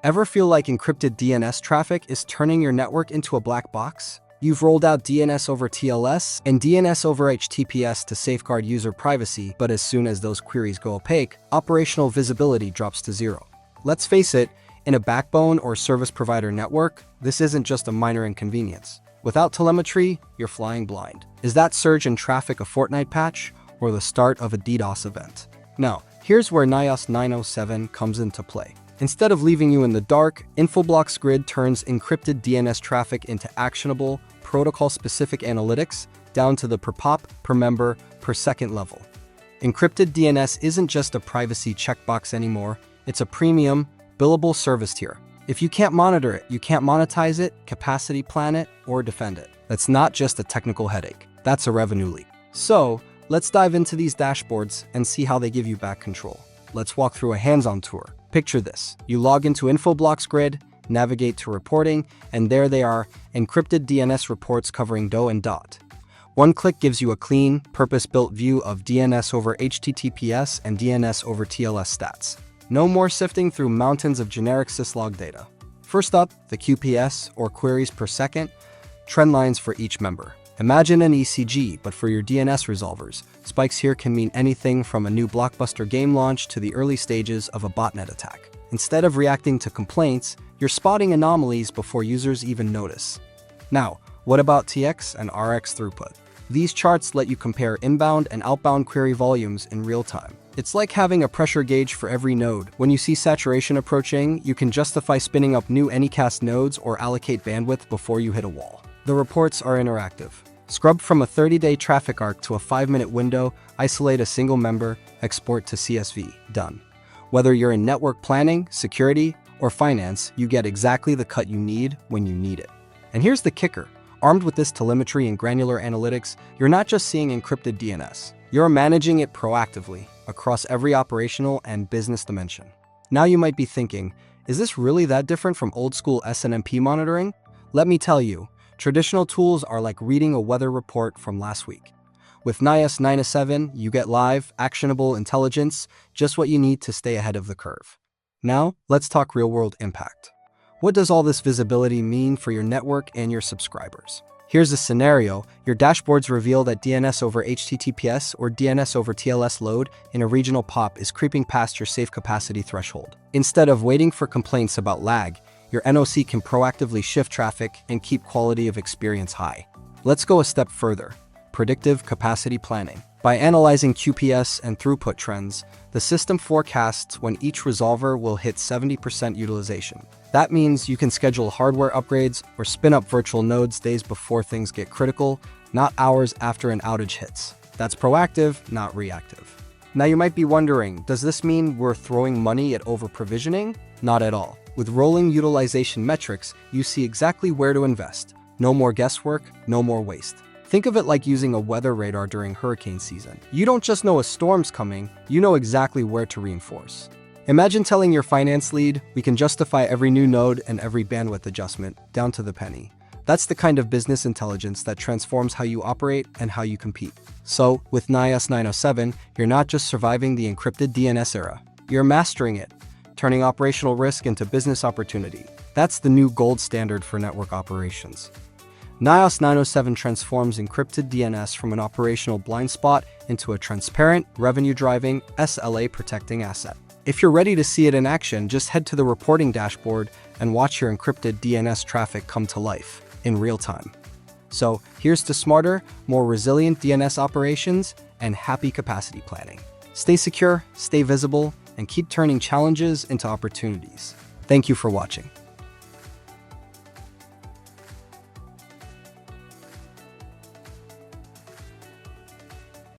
Ever feel like encrypted DNS traffic is turning your network into a black box? You've rolled out DNS over TLS and DNS over HTTPS to safeguard user privacy, but as soon as those queries go opaque, operational visibility drops to zero. Let's face it, in a backbone or service provider network, this isn't just a minor inconvenience. Without telemetry, you're flying blind. Is that surge in traffic a Fortnite patch or the start of a DDoS event? Now, here's where NIOS 9.0.7 comes into play. Instead of leaving you in the dark, Infoblox Grid turns encrypted DNS traffic into actionable, protocol-specific analytics down to the per pop, per member, per second level. Encrypted DNS isn't just a privacy checkbox anymore, it's a premium, billable service tier. If you can't monitor it, you can't monetize it, capacity plan it, or defend it. That's not just a technical headache, that's a revenue leak. So, let's dive into these dashboards and see how they give you back control. Let's walk through a hands-on tour. Picture this. You log into Infoblox Grid, navigate to reporting, and there they are, encrypted DNS reports covering DO and DOT. One click gives you a clean, purpose-built view of DNS over HTTPS and DNS over TLS stats. No more sifting through mountains of generic syslog data. First up, the QPS, or queries per second, trend lines for each member. Imagine an ECG, but for your DNS resolvers. Spikes here can mean anything from a new blockbuster game launch to the early stages of a botnet attack. Instead of reacting to complaints, you're spotting anomalies before users even notice. Now, what about TX and RX throughput? These charts let you compare inbound and outbound query volumes in real time. It's like having a pressure gauge for every node. When you see saturation approaching, you can justify spinning up new Anycast nodes or allocate bandwidth before you hit a wall. The reports are interactive. Scrub from a 30-day traffic arc to a 5-minute window, isolate a single member, export to CSV. Done. Whether you're in network planning, security, or finance, you get exactly the cut you need when you need it. And here's the kicker. Armed with this telemetry and granular analytics, you're not just seeing encrypted DNS. You're managing it proactively across every operational and business dimension. Now you might be thinking, is this really that different from old-school SNMP monitoring? Let me tell you, traditional tools are like reading a weather report from last week. With NIOS 9.0.7, you get live, actionable intelligence, just what you need to stay ahead of the curve. Now, let's talk real-world impact. What does all this visibility mean for your network and your subscribers? Here's a scenario. Your dashboards reveal that DNS over HTTPS or DNS over TLS load in a regional POP is creeping past your safe capacity threshold. Instead of waiting for complaints about lag, your NOC can proactively shift traffic and keep quality of experience high. Let's go a step further. Predictive capacity planning. By analyzing QPS and throughput trends, the system forecasts when each resolver will hit 70% utilization. That means you can schedule hardware upgrades or spin up virtual nodes days before things get critical, not hours after an outage hits. That's proactive, not reactive. Now you might be wondering, does this mean we're throwing money at over-provisioning? Not at all. With rolling utilization metrics, you see exactly where to invest. No more guesswork, no more waste. Think of it like using a weather radar during hurricane season. You don't just know a storm's coming, you know exactly where to reinforce. Imagine telling your finance lead, we can justify every new node and every bandwidth adjustment, down to the penny. That's the kind of business intelligence that transforms how you operate and how you compete. So, with NIOS 9.0.7, you're not just surviving the encrypted DNS era, you're mastering it, turning operational risk into business opportunity. That's the new gold standard for network operations. NIOS 9.0.7 transforms encrypted DNS from an operational blind spot into a transparent, revenue-driving, SLA-protecting asset. If you're ready to see it in action, just head to the reporting dashboard and watch your encrypted DNS traffic come to life in real time. So here's to smarter, more resilient DNS operations and happy capacity planning. Stay secure, stay visible, and keep turning challenges into opportunities. Thank you for watching.